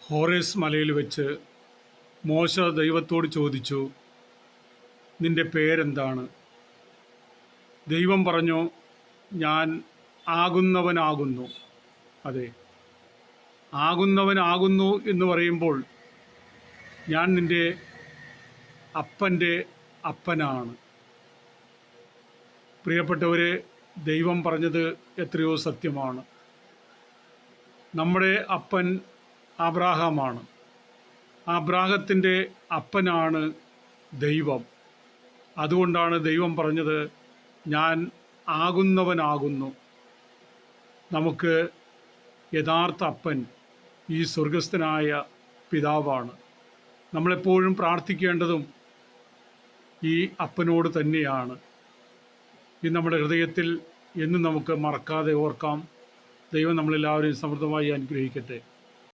ഹോറേസ് മലയിൽ വെച്ച് മോശ ദൈവത്തോട് ചോദിച്ചു, നിന്റെ പേരെന്താണ്? ദൈവം പറഞ്ഞു, ഞാൻ ആകുന്നവനാകുന്നു. അതെ, ആകുന്നവനാകുന്നു എന്ന് പറയുമ്പോൾ ഞാൻ നിന്റെ അപ്പൻ്റെ അപ്പനാണ്. പ്രിയപ്പെട്ടവരെ, ദൈവം പറഞ്ഞത് എത്രയോ സത്യമാണ്. നമ്മുടെ അപ്പൻ അബ്രാഹാമാണ്. അബ്രാഹത്തിൻ്റെ അപ്പനാണ് ദൈവം. അതുകൊണ്ടാണ് ദൈവം പറഞ്ഞത്, ഞാൻ ആകുന്നവനാകുന്നു. നമുക്ക് യഥാർത്ഥ അപ്പൻ ഈ സ്വർഗസ്ഥനായ പിതാവാണ്. നമ്മളെപ്പോഴും പ്രാർത്ഥിക്കേണ്ടതും ഈ അപ്പനോട് തന്നെയാണ്. ഇത് നമ്മുടെ ഹൃദയത്തിൽ എന്നും നമുക്ക് മറക്കാതെ ഓർക്കാം. ദൈവം നമ്മളെല്ലാവരെയും സമൃദ്ധമായി അനുഗ്രഹിക്കട്ടെ.